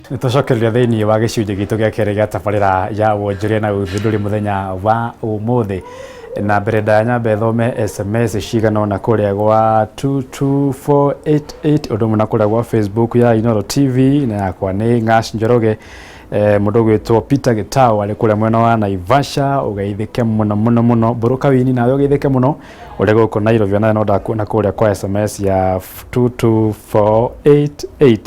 Tucokereria thiini wa gicunji gitu gia keri gia tabarira ya wonjoria na uthunduri muthenya wa umuthi na mbere nyambe thome SMS cigana ona kuria gwa 22488 undu muna kuria gwa Facebook ya Inooro TV na yakwa ni Ng'ash Njoroge. Mundu gwitwo Peter Gitau ari kuria mwena wa Naivasha ugeithike muno buruka wini nawe ugeithike muno uri guku Nairobi na ndakuona kuria kwa SMS ya 22488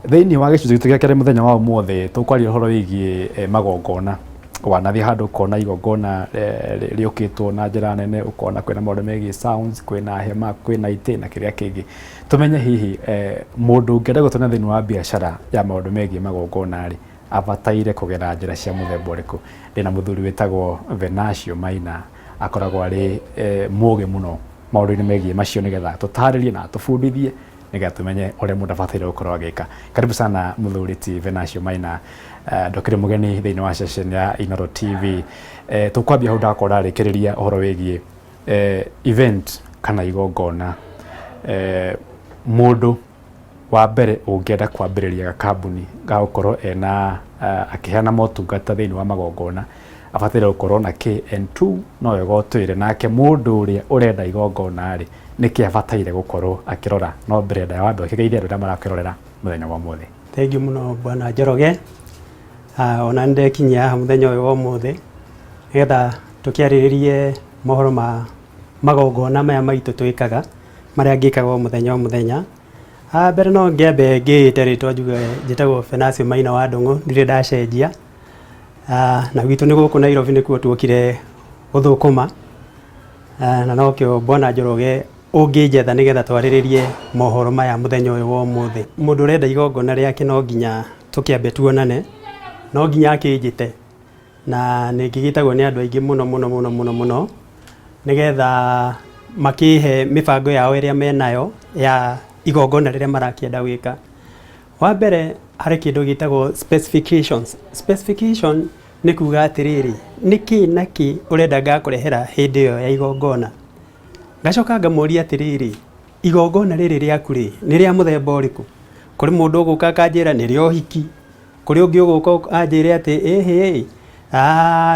thiini wa gicunji gitu gia keri muthenya wa umuthi tukwaria horo wigie magongona wanathi handu kona igongona riukitwo na njira nene ukona kwina maundu megie sounds kwina hema kwina ite na kiria kingi tumenye hihi mundu ngenda gutona thiini wa biashara ya maundu megie magongona ri abataire kugera njira cia muthemba uriku ndina muthuri witagwo Venancio Maina akoragwo ari muge muno maundu-ini megie macio nigetha tutaririe na tubundithie nigetha tumenye uria mundu abataire gukorwo agika. Karibu sana muthuri ti Venancio Maina ndokire mugeni thiini wa session ya Inooro TV. Tukwambia hau ndakora rikiriria uhoro wigie event kana igongona mundu wa mbere ungienda kwambiriria kambuni ga gukorwo ena akiheana motungata thiini wa magongona abataire gukorwo na KN2 no wegotwire nake mundu uria urenda igongona ri niki abataire gukorwo akirora no mbere ya wambe ukigeithia andu aria marakirorera muthenya wa muthi. Thank you muno bwana Njoroge. Ona ndekinya haha muthenya uyu wa muthi nigetha tukiariririe mohoro ma magongona maya maitu twikaga maria ngikaga muthenya wa muthenya. Mbere no ngiambe ngite ritwa njuge njitagwo Venancio Maina wa Ndung'u ndire ndacenjia. Na gwitu ni guku Nairobi nikuo tuokire guthukuma na nokio bwana Njoroge unginjetha nigetha twariririe mohoro maya muthenya uyu wa umuthi. Mundu urenda igongona riake no nginya tukiambe tuonane no nginya akinjite na ningigitagwo ni andu aingi muno nigetha makihe mibango yao iria menayo ya igongona riria marakienda gwika. Wa mbere hari kindu gitagwo specification ni kuga atiriri niki naki urenda ngakurehera hindi iyo ya igongona. Ngacoka ngamuria atiriri igongona riri riaku ri ni ria muthemba uriku. Kuri mundu uguka akanjira ni ria uhiki, kuri ungi uguka anjire ati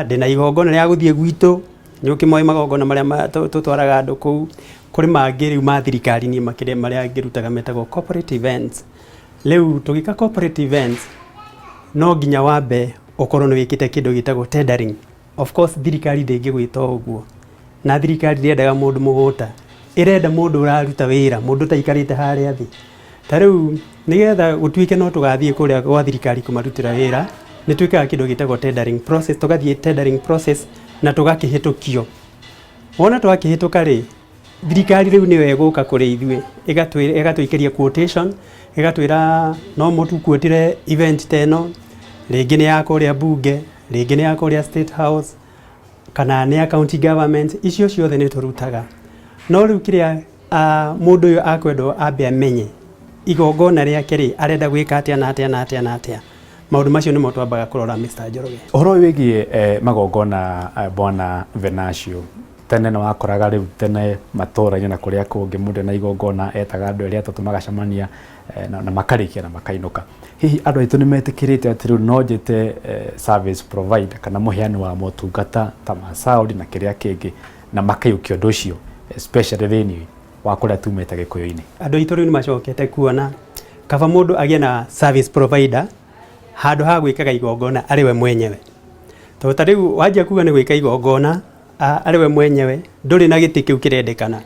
ndina igongona ria guthie gwitu nyuki moi magongona maria tutwaraga andu kuu. Kuri mangi riu ma thirikari ni makire maria ngirutaga metagwo corporate events. Riu tugika corporate events no nginya wambe ukorwo ni wikite kindu gitagwo tendering. Of course thirikari ndingigwita uguo na thirikari ndiendaga mundu muguta, irenda mundu uraruta wira, mundu taikarite haria thi. Ta riu nigetha gutwike no tugathie kuria gwa thirikari kumarutira wira ni twikaga kindu gitagwo tendering process. Tugathie tendering process na tugakihitukio. Wona twakihituka ri thirikari riu niyo eguka kuri ithue igatwikeria quotation igatwira no mutu kuotire event teno ringi ni ya kuria bunge ringi ni ya kuria state house kana ni ya county government. Icio ciothe ni turutaga no riu kiria mundu uyu akwendwo ambe amenye igongona riake ri arenda gwika atia na atia. Maundu macio nimo twambaga kurora Mr. Njoroge. Uhoro wigie magongona bwana Venancio tene no akoraga riu tene matura-ini na kuria kungi mundu na igongona etaga andu eria atatu magacamania na makarikia na makainuka. Hihi andu aitu ni metikirite ati riu no njite service provider kana muheani wa motungata ta ma sound na kiria kingi na makaiukio undu ucio especially thiini wa kuria tumete gikuyu-ini. Andu aitu riu ni macokete kuona kaba mundu agie na service provider handu ha gwikaga igongona ariwe mwenyewe. Ta riu wajia kuga ni gwika igongona ariwe mwenyewe nduri na giti kiu kirendekana.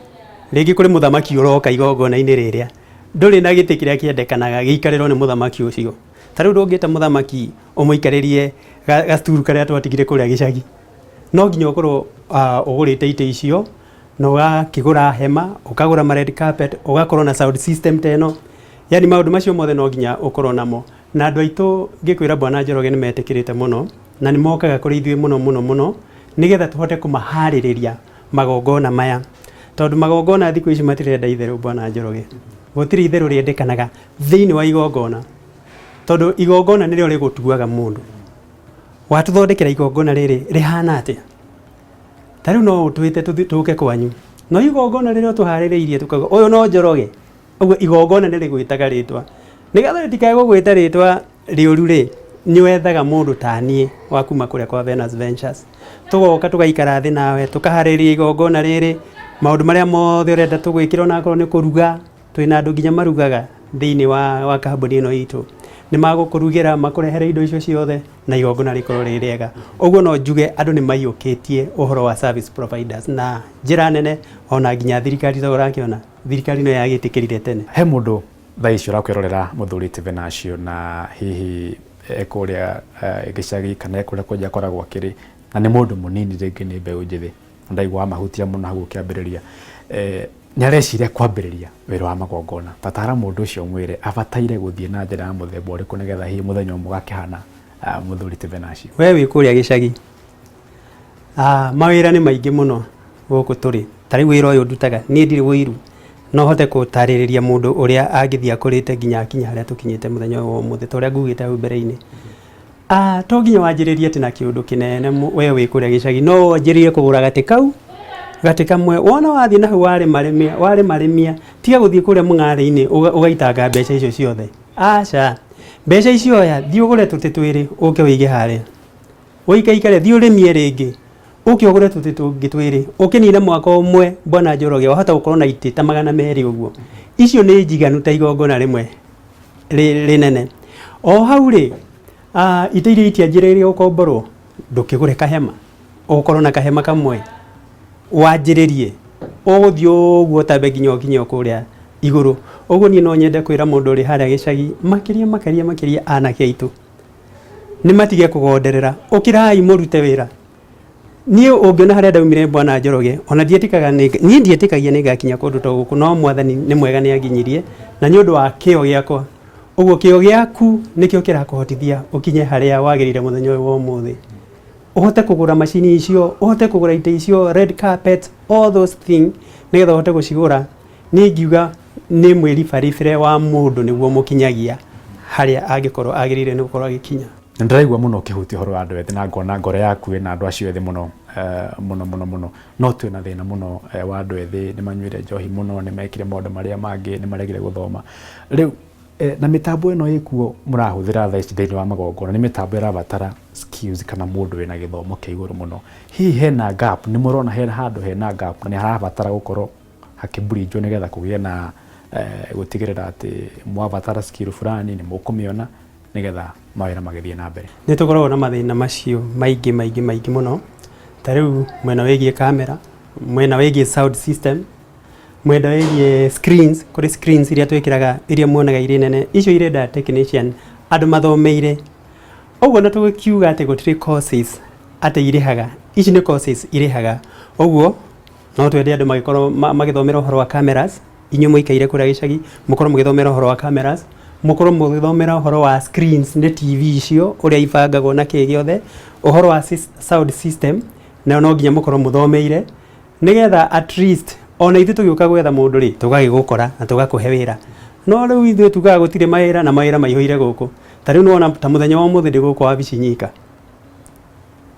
Ringi kuri muthamaki uroka igongona-ini riria nduri na giti kiria kiendekanaga giikarirwo ni muthamaki ucio. Ta riu ndungita muthamaki umuikaririe gasturu karia twatigire kuria gicagi. No nginya ukorwo ugurite ite icio no ugakigura hema ukagura ma red carpet ugakorwo na sound system teno. Yani maundu macio mothe no nginya ukorwo namo. Na andu aitu ngikwira bwana Njoroge ni metikirite muno na ni mokaga kuri ithue muno nigetha tuhote kumahaririria magongona maya. Tondu magongona thiku ici matirenda itheru bwana Njoroge. Gutiri itheru riendekanaga thiini wa igongona. Tondu igongona nirio rigutuaga mundu. Watuthondekera igongona riri rihana atia. Ta riu no twite tuke kwanyu. No igongona ririo tuhaririirie tukaga uyu no Njoroge. Uguo igongona nirigwitaga ritwa. Nigetha ritikae gugwita ritwa rĩũru rĩ nĩ wethaga mũndũ ta niĩ wa kuma kũrĩa kwa Venus Ventures tũgoka tũgaikara thĩ nawe tũkaharĩria igongona rĩrĩ maũndũ marĩa mothe ũrenda tũgwĩkĩra onakorwo nĩ kũruga twĩna andũ nginya marugaga thĩinĩ wa kambuni ĩno itũ nĩ magũkũrugĩra makũrehere indo icio ciothe na igongona rĩkorwo rĩ rĩega ũguo no njuge andũ nĩ maiyũkĩtie ũhoro wa service providers na njĩra nene ona nginya thirikari ta ũrakĩona thirikari no yagĩtĩkĩrire tene he mũndũ thaa ici ũrakwĩrorera mũthuri ti Venancio na hihi kũrĩa gĩcagi kana kũrĩa kwenja akoragwo akĩrĩ na nĩ mũndũ mũnini rĩngĩ nĩ mbeũ njĩthĩ ndaigua mahutia mũno hau ũkĩambĩrĩria nĩ areciria kwambĩrĩria wĩra wa magongona tatara mũndũ ũcio mwĩre abataire gũthiĩ na njĩra ya mũthemba ũrĩkũ nĩgetha hihi mũthenya ũmwe gakĩhana mũthuri ti Venancio we wĩ kũrĩa gĩcagi mawĩra nĩ maingĩ mũno gũkũ tũrĩ ta rĩu wĩra ũyũ ndutaga niĩ ndirĩ wĩiru no hote gũtarĩrĩria mũndũ ũrĩa angĩthiĩ akũrĩte nginya akinya harĩa tũkinyĩte mũthenya wa ũmũthĩ ta ũrĩa ngugĩte hau mbere-inĩ to nginya wanjĩrĩrie atĩ na kĩũndũ kĩnene we wĩ kũrĩa gĩcagi no wanjĩrĩrie kũgũra gatĩ kau gatĩ kamwe wona wathiĩ na hau warĩmarĩmia tiga gũthiĩ kũrĩa mũng'arĩ-inĩ ũgaitanga mbeca icio ciothe aca mbeca icio oya thiĩ ũgũre tũtĩ twĩrĩ ũke wĩige harĩa ũikaikare thiĩ ũrĩmie rĩngĩ ũke ũgũre tũtĩ tũngĩ twĩrĩ ũkĩnina mwaka ũmwe Bwana Njoroge wahota gũkorwo na itĩ ta 200 ũguo icio nĩ njiganu ta igongona rĩmwe rĩnene o hau rĩ itĩ iria itianjĩrĩirie gũkomborwo ndũkĩgũre kahema ũgũkorwo na kahema kamwe wanjĩrĩrie ũgũthiĩ ũguo tambe nginya ũkinye kũrĩa igũrũ ũguo niĩ no nyende kwĩra mũndũ ũrĩ harĩa gĩcagi makĩria anake aitũ nĩ matige kũgonderera ũkĩrai mũrute wĩra niĩ ũngĩona harĩa ndaumire Bwana Njoroge ona niĩ ndietĩkagia nĩ ngakinya kũndũ ta gũkũ no mwathani nĩ mwega nĩ anginyirie na nĩ ũndũ wa kĩo gĩakwa ũguo kĩo gĩaku nĩkĩo kĩrakũhotithia ũkinye harĩa wagĩrĩire mũthenya ũyũ wa ũmũthĩ ũhote kũgũra macini icio ũhote kũgũra itĩ icio red carpet all those things nĩgetha ũhote gũcigũra nĩ ngiuga nĩ mwĩribaribĩre wa mũndũ nĩguo mũkinyagia harĩa angĩkorwo agĩrĩire nĩ gũkorwo agĩkinya ndĩraigua mũno ũkĩhutia ũhoro wa andũ ethĩ na ngona ngoro yaku ĩna andũ acio ethĩ mũno mũno no twĩna thĩna mũno wa andũ ethĩ nĩ manyuĩre njohi mũno nĩ mekire maũndũ marĩa mangĩ nĩ maregire gũthoma rĩu na mĩtambo ĩno ĩkuo mũrahũthĩra thaa ici thĩinĩ wa magongona nĩ mĩtambo ĩrabatara skills kana mũndũ wĩna gĩthomo kĩa igũrũ mũno hihi hena gap nĩ mũrona handũ hena gap na nĩ harabatara gũkorwo hakĩburinjwo nĩgetha kũgĩe na gũtigĩrĩra atĩ mwabatara skill fulani nĩ mũkũmĩona nĩgetha mawĩra magĩthiĩ na mbere nĩ tũkoragwo na mathĩna macio maingĩ mũno ta rĩu mwena wĩgiĩ kamera mwena wĩgiĩ sound system mwena wĩgiĩ screens kũrĩ screens iria twĩkĩraga iria muonaga irĩ nene icio irenda technician andũ mathomeire ũguo na tũkiuga atĩ gũtirĩ courses atĩ irĩhaga ici nĩ courses irĩhaga ũguo no twende andũ magĩkorwo magĩthomera ũhoro wa cameras inyuĩ mũikaire kũrĩa gĩcagi mũkorwo mũgĩthomera ũhoro wa cameras mũkorwo mũgĩthomera ũhoro wa screens nĩ TV icio ũrĩa ibangagwo na kĩ gĩothe ũhoro wa sound system na no nginya mũkorwo mũthomeire nĩgetha at least ona ithuĩ tũgĩũka gwetha mũndũ rĩ tũgagĩgũkora na tũgakũhe wĩra no rĩu ithuĩ tugaga gũtirĩ mawĩra na mawĩra maihũire gũkũ ta rĩu nĩwona ta mũthenya wa ũmũthĩ ndĩ gũkũ wabici nyika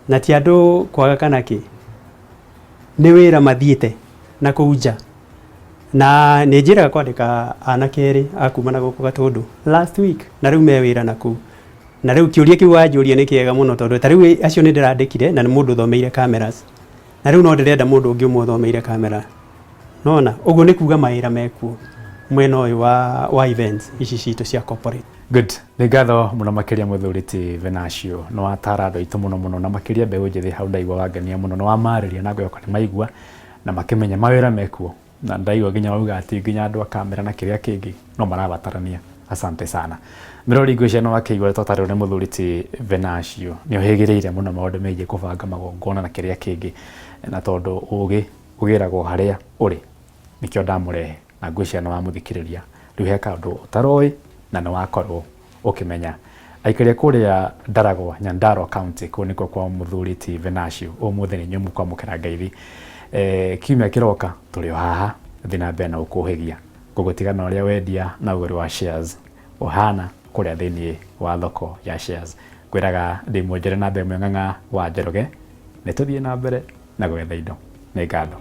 na ti andũ kwaga kana kĩ nĩ wĩra mathiĩte na kũu nja na nĩ njĩraga kwandĩka anake erĩ akuma na gũkũ Gatũndũ last week na rĩu me wĩra na kũu na rĩu kĩũria kĩu wanjũria nĩ kĩega mũno tondũ ta rĩu acio nĩ ndĩrandĩkire na nĩ mũndũ ũthomeire cameras na rĩu no ndĩrenda mũndũ ũngĩ ũmwe ũthomeire camera nona ũguo nĩ kuga mawĩra mekuo mwena ũyũ wa events ici citũ cia corporate good nĩ ngatho mũno makĩria mũthuri ti Venancio no atara andũ aitũ mũno na makĩria mbeũ njĩthĩ hau ndaigua wangania mũno no wamarĩria na ngũyoka nĩ maigua na makĩmenya mawĩra mekuo na ndaigua nginya wauga atĩ nginya andũ a kamera na kĩrĩa kĩngĩ no marabatarania asante sana mĩrori ngwĩciria no wakĩigua twatarĩrwo nĩ mũthuri ti Venancio nĩ ohĩgĩrĩire mũno maũndũ megiĩ kũbanga magongona na kĩrĩa kĩngĩ na tondũ ũgĩ ũgĩragwo harĩa ũrĩ nĩkĩo ndamũrehe na ngwĩciria nĩ wamũthikĩrĩria rĩu he kaũndũ ũtaroĩ na nĩ wakorwo ũkĩmenya aikĩria kũrĩa Ndaragwa Nyandarua County kũu nĩkuo kwa mũthuri ti Venancio ũmũthĩ nĩ inyuĩ mũkwamũkĩra ngeithi kiumia kĩroka tũrĩ o haha thiĩ na mbere na gũkũhĩgia gũgũtigana ũrĩa wendia na ũgũri wa shares ũhana kũrĩa thĩinĩ wa thoko ya shares ngwĩraga ndĩ mwonjere na mbere mwĩng'ang'a wa Njoroge nĩ tũthiĩ na mbere na gwetha indo nĩ ngatho